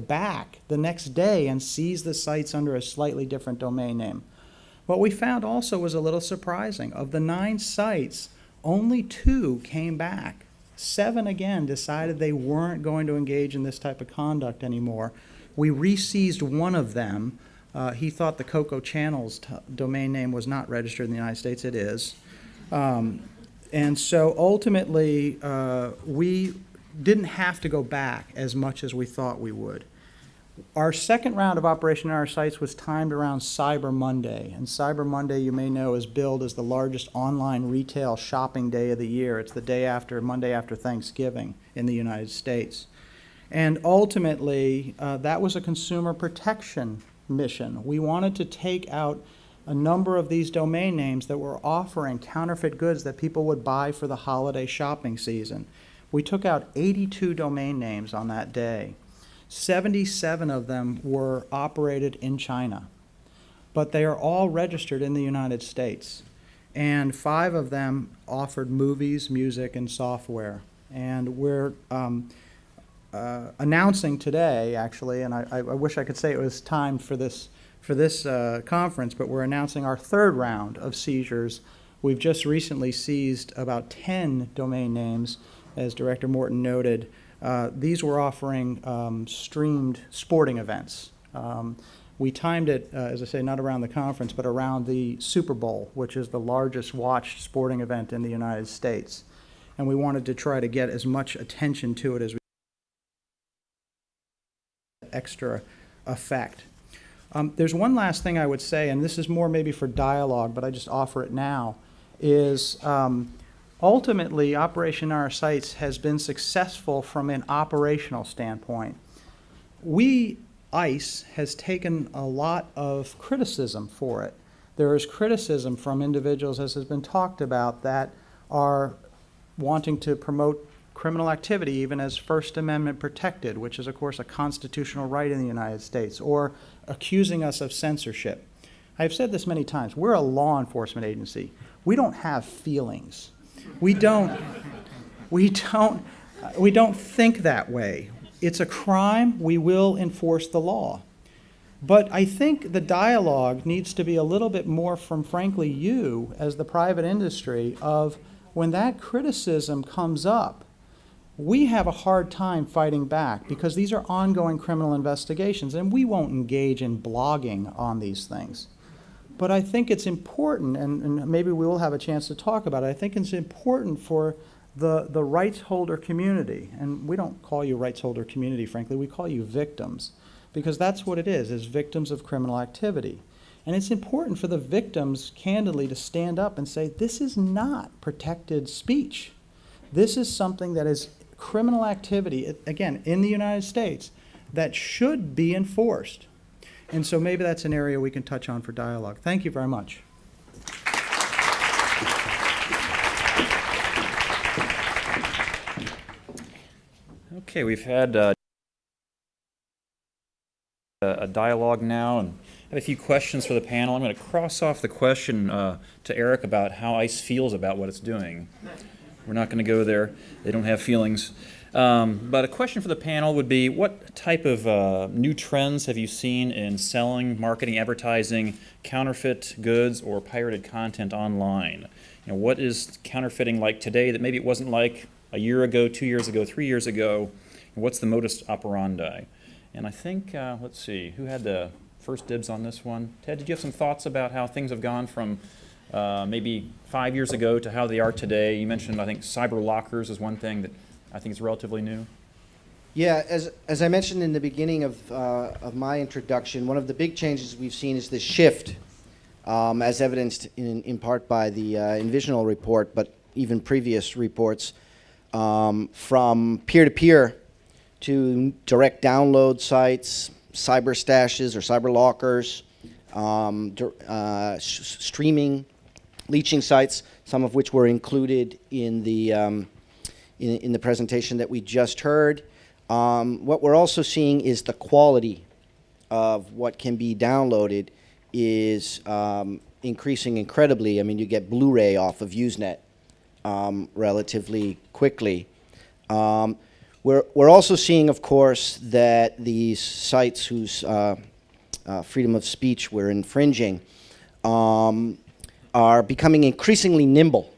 back the next day and seize the sites under a slightly different domain name. What we found also was a little surprising. Of the 9 sites, only 2 came back. 7 again decided they weren't going to engage in this type of conduct anymore. We re-seized one of them. He thought the Coco Channels domain name was not registered in the United States. It is. And so ultimately, we didn't have to go back as much as we thought we would. Our second round of operation on our sites was timed around Cyber Monday. And Cyber Monday, you may know, is billed as the largest online retail shopping day of the year. It's the day after, Monday after Thanksgiving in the United States. And ultimately, that was a consumer protection mission. We wanted to take out a number of these domain names that were offering counterfeit goods that people would buy for the holiday shopping season. We took out 82 domain names on that day. 77 of them were operated in China, but they are all registered in the United States. And 5 of them offered movies, music, and software. And we're announcing today, actually, and I wish I could say it was timed for this conference, but we're announcing our third round of seizures. We've just recently seized about 10 domain names, as Director Morton noted. These were offering streamed sporting events. We timed it, as I say, not around the conference, but around the Super Bowl, which is the largest watched sporting event in the United States. And we wanted to try to get as much attention to it as we could. Extra effect. There's one last thing I would say, and this is more maybe for dialogue, but I just offer it now, is ultimately, Operation Our Sites has been successful from an operational standpoint. ICE has taken a lot of criticism for it. There is criticism from individuals, as has been talked about, that are wanting to promote criminal activity even as First Amendment protected, which is, of course, a constitutional right in the United States, or accusing us of censorship. I've said this many times. We're a law enforcement agency. We don't have feelings. We don't think that way. It's a crime. We will enforce the law. But I think the dialogue needs to be a little bit more from, frankly, you as the private industry of when that criticism comes up, we have a hard time fighting back because these are ongoing criminal investigations and we won't engage in blogging on these things. But I think it's important, and maybe we will have a chance to talk about it, I think it's important for the rights holder community, and we don't call you rights holder community, frankly, we call you victims, because that's what it is victims of criminal activity. And it's important for the victims, candidly, to stand up and say, this is not protected speech. This is something that is criminal activity, again, in the United States, that should be enforced. And so maybe that's an area we can touch on for dialogue. Thank you very much. Okay, we've had a dialogue now, and I have a few questions for the panel. I'm going to cross off the question to Eric about how ICE feels about what it's doing. We're not going to go there. They don't have feelings. But a question for the panel would be, what type of new trends have you seen in selling, marketing, advertising counterfeit goods or pirated content online? You know, what is counterfeiting like today that maybe it wasn't like a year ago, 2 years ago, 3 years ago? What's the modus operandi? And I think, let's see, who had the first dibs on this one? Ted, did you have some thoughts about how things have gone from maybe 5 years ago to how they are today? You mentioned, I think, cyber lockers is one thing that I think is relatively new. Yeah, as I mentioned in the beginning of my introduction, one of the big changes we've seen is this shift, as evidenced in part by the Envisional report, but even previous reports, from peer-to-peer to direct download sites, cyber stashes or cyber lockers, streaming, leeching sites, some of which were included in the presentation that we just heard. What we're also seeing is the quality of what can be downloaded is increasing incredibly. I mean, you get Blu-ray off of Usenet relatively quickly. We're also seeing, of course, that these sites whose freedom of speech we're infringing are becoming increasingly nimble.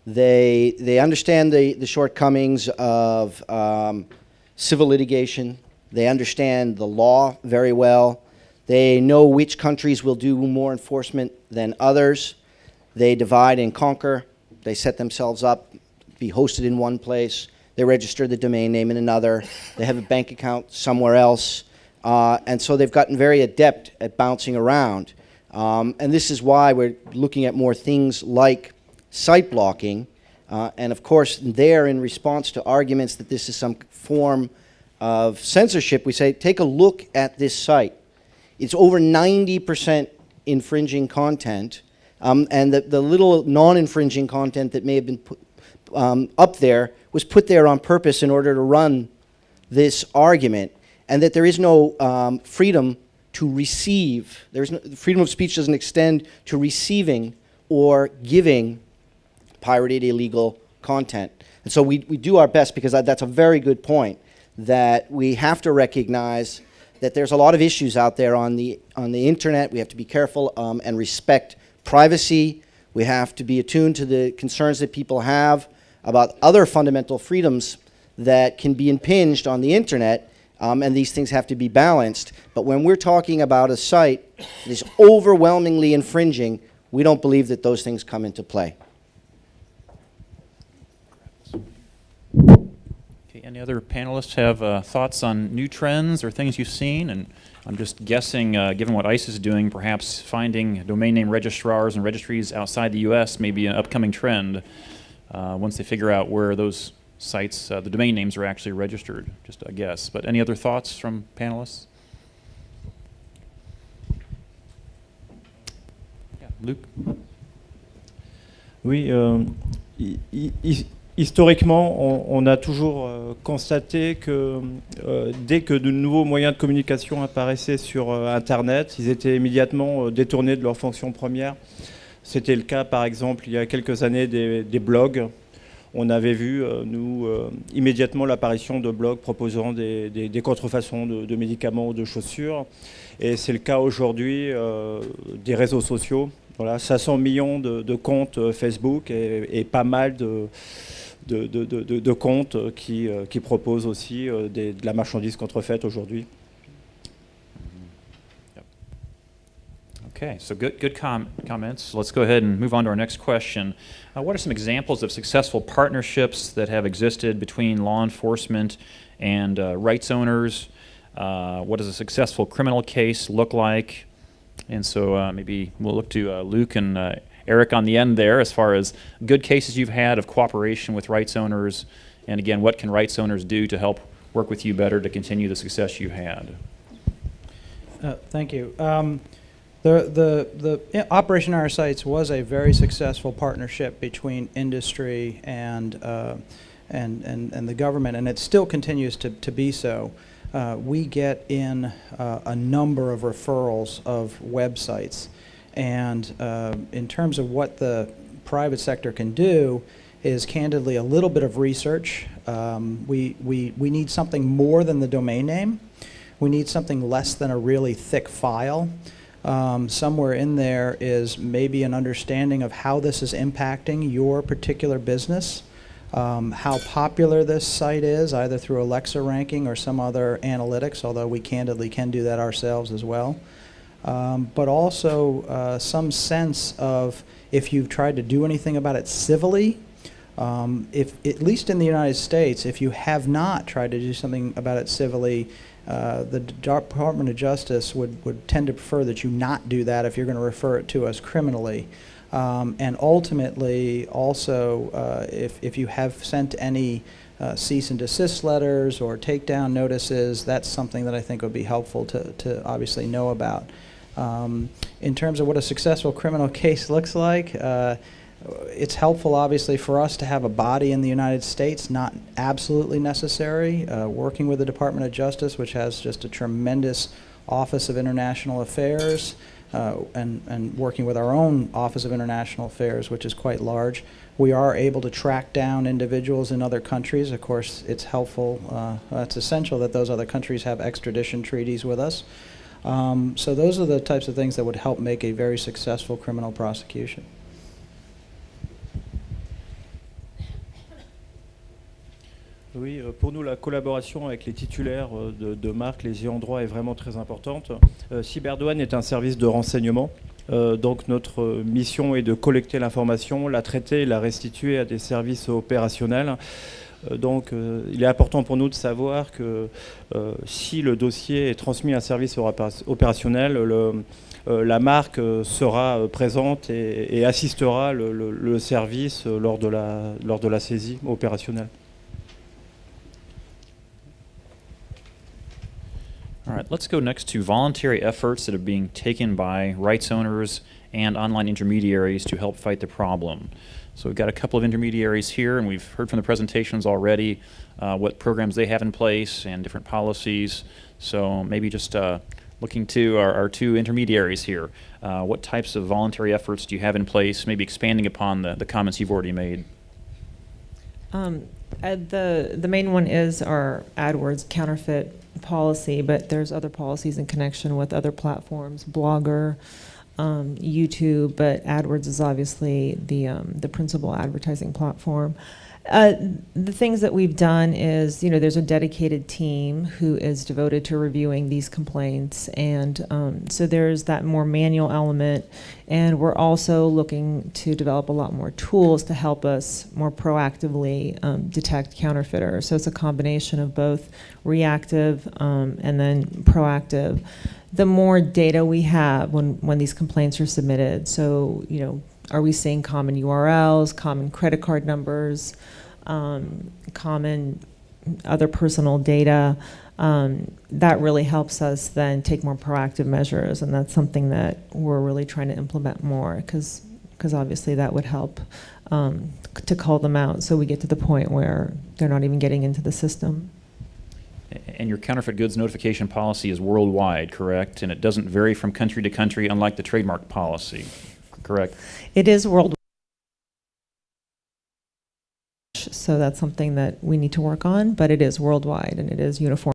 They understand the shortcomings of civil litigation. They understand the law very well. They know which countries will do more enforcement than others. They divide and conquer. They set themselves up, be hosted in one place. They register the domain name in another. They have a bank account somewhere else. And so they've gotten very adept at bouncing around. And this is why we're looking at more things like site blocking. And of course, there, in response to arguments that this is some form of censorship, we say, take a look at this site. It's over 90% infringing content. And the little non-infringing content that may have been put up there was put there on purpose in order to run this argument, and that there is no freedom to receive. Freedom of speech doesn't extend to receiving or giving pirated illegal content. And so we do our best, because that's a very good point, that we have to recognize that there's a lot of issues out there on the internet. We have to be careful and respect privacy. We have to be attuned to the concerns that people have about other fundamental freedoms that can be impinged on the internet, and these things have to be balanced. But when we're talking about a site that is overwhelmingly infringing, we don't believe that those things come into play. Okay, any other panelists have thoughts on new trends or things you've seen? And I'm just guessing, given what ICE is doing, perhaps finding domain name registrars and registries outside the U.S. may be an upcoming trend once they figure out where those sites, the domain names are actually registered, just a guess. But any other thoughts from panelists? Yeah, Luc? Oui, historiquement, on a toujours constaté que dès que de nouveaux moyens de communication apparaissaient sur Internet, ils étaient immédiatement détournés de leur fonction première. C'était le cas, par exemple, il y a quelques années des blogs. On avait vu, nous, immédiatement l'apparition de blogs proposant des contrefaçons de médicaments ou de chaussures. Et c'est le cas aujourd'hui des réseaux sociaux. Voilà, 500 millions de comptes Facebook et pas mal de comptes qui proposent aussi de la marchandise contrefaite aujourd'hui. Okay, so good comments. Let's go ahead and move on to our next question. What are some examples of successful partnerships that have existed between law enforcement and rights owners? What does a successful criminal case look like? And so maybe we'll look to Luc and Eric on the end there as far as good cases you've had of cooperation with rights owners. And again, what can rights owners do to help work with you better to continue the success you've had? Thank you. The Operation Our Sites was a very successful partnership between industry and the government, and it still continues to be so. We get in a number of referrals of websites, and in terms of what the private sector can do is candidly a little bit of research. We need something more than the domain name. We need something less than a really thick file. Somewhere in there is maybe an understanding of how this is impacting your particular business, how popular this site is, either through Alexa ranking or some other analytics, although we candidly can do that ourselves as well. But also some sense of if you've tried to do anything about it civilly. If, at least in the United States, if you have not tried to do something about it civilly, the Department of Justice would tend to prefer that you not do that if you're going to refer it to us criminally. And ultimately, also, if you have sent any cease and desist letters or takedown notices, that's something that I think would be helpful to obviously know about. In terms of what a successful criminal case looks like, it's helpful, obviously, for us to have a body in the United States, not absolutely necessary. Working with the Department of Justice, which has just a tremendous Office of International Affairs, and working with our own Office of International Affairs, which is quite large, we are able to track down individuals in other countries. Of course, it's helpful, it's essential that those other countries have extradition treaties with us. So those are the types of things that would help make a very successful criminal prosecution. Oui, pour nous, la collaboration avec les titulaires de marques, les ayants droit, est vraiment très importante. Cyberdouane est un service de renseignement. Donc notre mission est de collecter l'information, la traiter et la restituer à des services opérationnels. Donc il est important pour nous de savoir que si le dossier est transmis à un service opérationnel, la marque sera présente et assistera le service lors de la saisie opérationnelle. All right, let's go next to voluntary efforts that are being taken by rights owners and online intermediaries to help fight the problem. So we've got a couple of intermediaries here, and we've heard from the presentations already what programs they have in place and different policies. So maybe just looking to our two intermediaries here, what types of voluntary efforts do you have in place, maybe expanding upon the comments you've already made? The main one is our AdWords counterfeit policy, but there's other policies in connection with other platforms, Blogger, YouTube, but AdWords is obviously the principal advertising platform. The things that we've done is, there's a dedicated team who is devoted to reviewing these complaints, and so there's that more manual element, and we're also looking to develop a lot more tools to help us more proactively detect counterfeiters. So it's a combination of both reactive and then proactive. The more data we have when these complaints are submitted, so, are we seeing common URLs, common credit card numbers, common other personal data? That really helps us then take more proactive measures, and that's something that we're really trying to implement more, because obviously that would help to call them out so we get to the point where they're not even getting into the system. And your counterfeit goods notification policy is worldwide, correct? And it doesn't vary from country to country, unlike the trademark policy, correct? It is worldwide, so that's something that we need to work on, but it is worldwide and it is uniform.